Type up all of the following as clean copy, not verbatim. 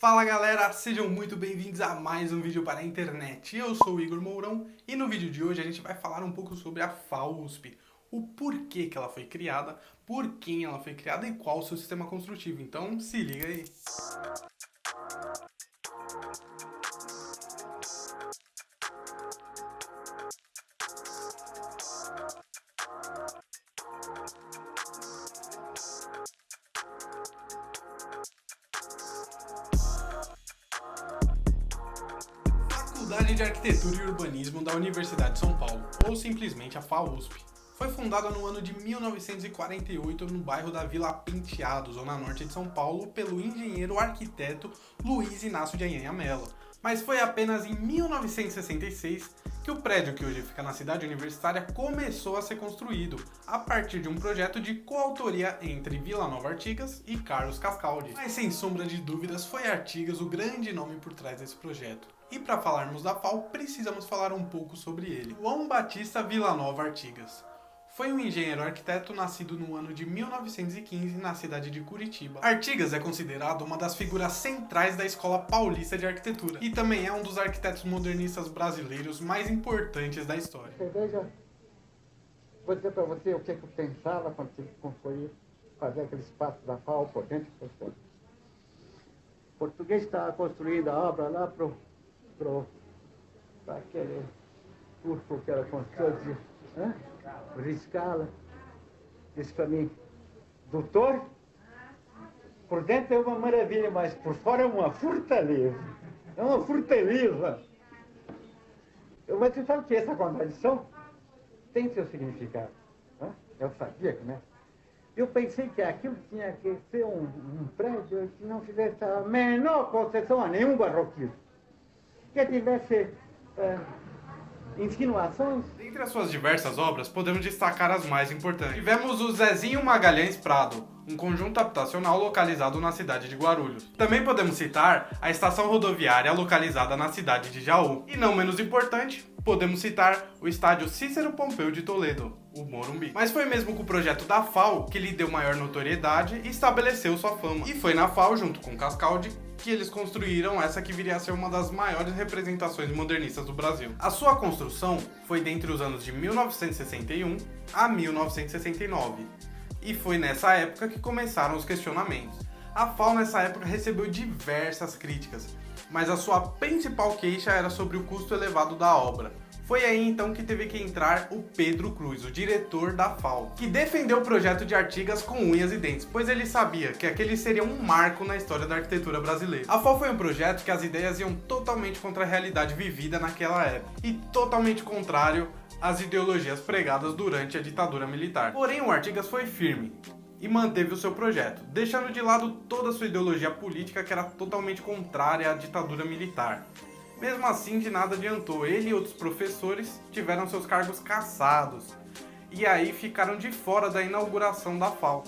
Fala galera, sejam muito bem-vindos a mais um vídeo para a internet. Eu sou o Igor Mourão e no vídeo de hoje a gente vai falar um pouco sobre a FAUSP, o porquê que ela foi criada, por quem ela foi criada e qual o seu sistema construtivo. Então se liga aí. Faculdade de Arquitetura e Urbanismo da Universidade de São Paulo, ou simplesmente a FAUSP. Foi fundada no ano de 1948 no bairro da Vila Penteado, zona norte de São Paulo, pelo engenheiro arquiteto Luiz Inácio de Anhanha Mello. Mas foi apenas em 1966 que o prédio que hoje fica na cidade universitária começou a ser construído, a partir de um projeto de coautoria entre Vila Nova Artigas e Carlos Cascaldi. Mas sem sombra de dúvidas, foi Artigas o grande nome por trás desse projeto. E para falarmos da FAU, precisamos falar um pouco sobre ele. João Batista Villanova Artigas foi um engenheiro arquiteto nascido no ano de 1915 na cidade de Curitiba. Artigas é considerado uma das figuras centrais da Escola Paulista de Arquitetura e também é um dos arquitetos modernistas brasileiros mais importantes da história. Você veja, vou dizer para você o que eu pensava quando tive que construir, fazer aquele espaço da FAU por dentro e por fora. O português estava construindo a obra lá para aquele curso que era construído, o Riscala, disse para mim, doutor, por dentro é uma maravilha, mas por fora é uma fortaleza. É uma fortaleza. Mas você sabe que essa contradição tem seu significado. Eu sabia que, né? Eu pensei que aquilo tinha que ser um prédio que não fizesse a menor concessão a nenhum barroquismo. Que tivesse insinuações. Dentre as suas diversas obras, podemos destacar as mais importantes. Tivemos o Zezinho Magalhães Prado, um conjunto habitacional localizado na cidade de Guarulhos. Também podemos citar a estação rodoviária localizada na cidade de Jaú. E não menos importante, podemos citar o estádio Cícero Pompeu de Toledo, o Morumbi. Mas foi mesmo com o projeto da FAU que lhe deu maior notoriedade e estabeleceu sua fama. E foi na FAU, junto com Cascaldi, que eles construíram essa que viria a ser uma das maiores representações modernistas do Brasil. A sua construção foi dentre os anos de 1961 a 1969, e foi nessa época que começaram os questionamentos. A FAU nessa época recebeu diversas críticas, mas a sua principal queixa era sobre o custo elevado da obra. Foi aí então que teve que entrar o Pedro Cruz, o diretor da FAU, que defendeu o projeto de Artigas com unhas e dentes, pois ele sabia que aquele seria um marco na história da arquitetura brasileira. A FAU foi um projeto que as ideias iam totalmente contra a realidade vivida naquela época, e totalmente contrário às ideologias pregadas durante a ditadura militar. Porém, o Artigas foi firme e manteve o seu projeto, deixando de lado toda a sua ideologia política que era totalmente contrária à ditadura militar. Mesmo assim, de nada adiantou. Ele e outros professores tiveram seus cargos cassados e aí ficaram de fora da inauguração da FAU.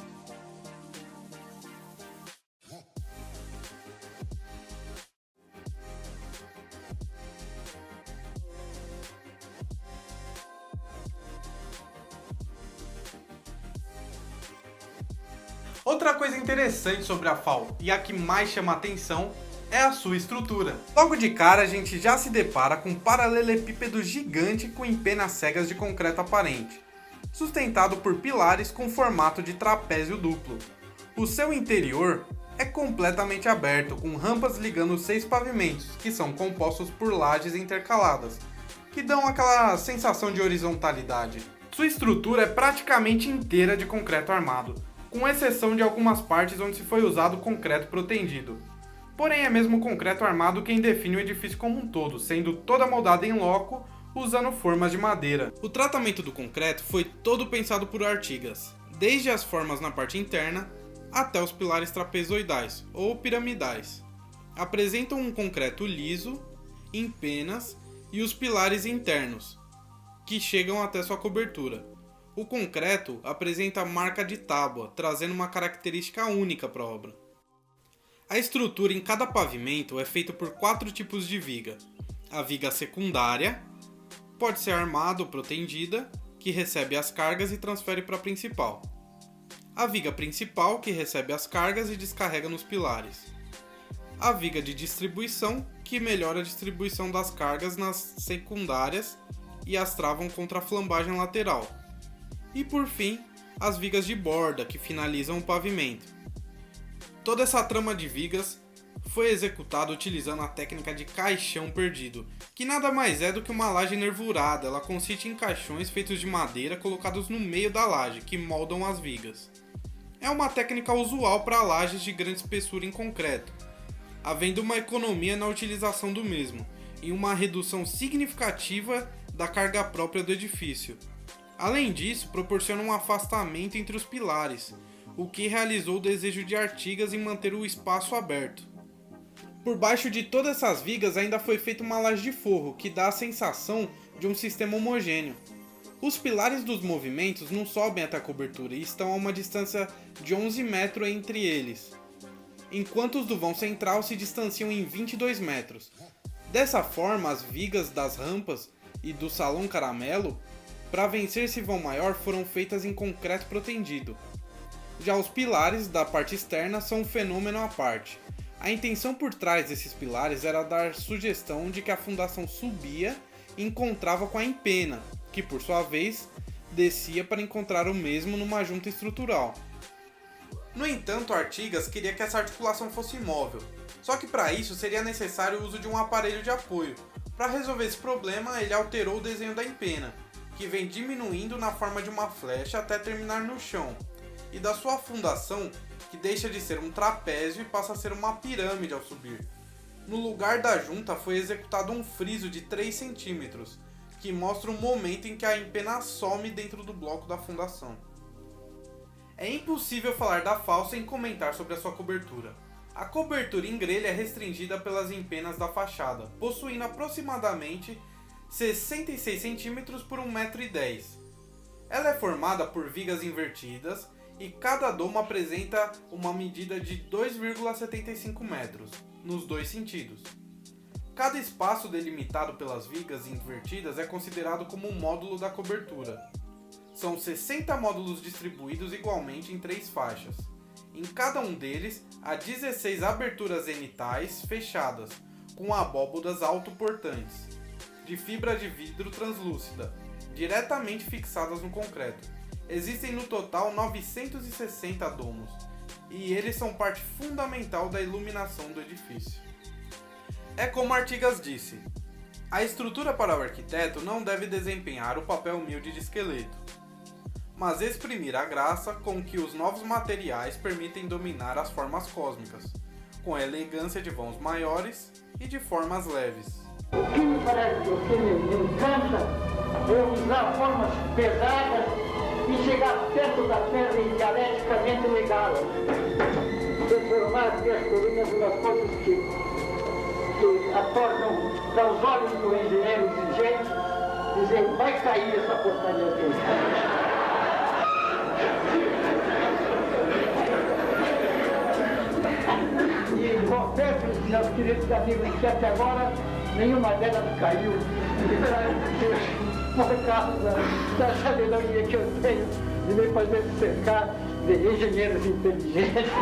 Outra coisa interessante sobre a FAU, e a que mais chama a atenção, é a sua estrutura. Logo de cara a gente já se depara com um paralelepípedo gigante com empenas cegas de concreto aparente, sustentado por pilares com formato de trapézio duplo. O seu interior é completamente aberto, com rampas ligando os 6 pavimentos, que são compostos por lajes intercaladas, que dão aquela sensação de horizontalidade. Sua estrutura é praticamente inteira de concreto armado, com exceção de algumas partes onde se foi usado concreto protendido. Porém, é mesmo o concreto armado quem define o edifício como um todo, sendo toda moldada em loco, usando formas de madeira. O tratamento do concreto foi todo pensado por Artigas, desde as formas na parte interna até os pilares trapezoidais ou piramidais. Apresentam um concreto liso, em penas, e os pilares internos, que chegam até sua cobertura. O concreto apresenta marca de tábua, trazendo uma característica única para a obra. A estrutura em cada pavimento é feita por 4 tipos de viga. A viga secundária pode ser armada ou protendida, que recebe as cargas e transfere para a principal. A viga principal, que recebe as cargas e descarrega nos pilares. A viga de distribuição, que melhora a distribuição das cargas nas secundárias e as travam contra a flambagem lateral. E por fim, as vigas de borda, que finalizam o pavimento. Toda essa trama de vigas foi executada utilizando a técnica de caixão perdido, que nada mais é do que uma laje nervurada. Ela consiste em caixões feitos de madeira colocados no meio da laje, que moldam as vigas. É uma técnica usual para lajes de grande espessura em concreto, havendo uma economia na utilização do mesmo e uma redução significativa da carga própria do edifício. Além disso, proporciona um afastamento entre os pilares, o que realizou o desejo de Artigas em manter o espaço aberto. Por baixo de todas essas vigas ainda foi feita uma laje de forro, que dá a sensação de um sistema homogêneo. Os pilares dos movimentos não sobem até a cobertura e estão a uma distância de 11 metros entre eles, enquanto os do vão central se distanciam em 22 metros. Dessa forma, as vigas das rampas e do salão caramelo, para vencer esse vão maior, foram feitas em concreto protendido. Já os pilares da parte externa são um fenômeno à parte. A intenção por trás desses pilares era dar sugestão de que a fundação subia e encontrava com a empena, que por sua vez descia para encontrar o mesmo numa junta estrutural. No entanto, Artigas queria que essa articulação fosse imóvel, só que para isso seria necessário o uso de um aparelho de apoio. Para resolver esse problema, ele alterou o desenho da empena, que vem diminuindo na forma de uma flecha até terminar no chão, e da sua fundação, que deixa de ser um trapézio e passa a ser uma pirâmide ao subir. No lugar da junta foi executado um friso de 3 cm, que mostra o momento em que a empena some dentro do bloco da fundação. É impossível falar da falsa sem comentar sobre a sua cobertura. A cobertura em grelha é restringida pelas empenas da fachada, possuindo aproximadamente 66 cm por 1,10 m. Ela é formada por vigas invertidas e cada domo apresenta uma medida de 2,75 metros, nos dois sentidos. Cada espaço delimitado pelas vigas invertidas é considerado como um módulo da cobertura. São 60 módulos distribuídos igualmente em 3 faixas. Em cada um deles, há 16 aberturas zenitais fechadas, com abóbodas autoportantes, de fibra de vidro translúcida, diretamente fixadas no concreto. Existem no total 960 domos, e eles são parte fundamental da iluminação do edifício. É como Artigas disse, a estrutura para o arquiteto não deve desempenhar o papel humilde de esqueleto, mas exprimir a graça com que os novos materiais permitem dominar as formas cósmicas, com a elegância de vãos maiores e de formas leves. O que me parece que me encanta é usar formas pesadas e chegar perto da Terra e dialeticamente ligá-las. Transformar as colunas nas coisas que atornam para os olhos do engenheiro exigente, dizer, vai cair essa portaria aqui. E confesso, meus queridos amigos, que até agora nenhuma delas caiu. Por causa da sabedoria que eu tenho de me fazer cercar de engenheiros inteligentes.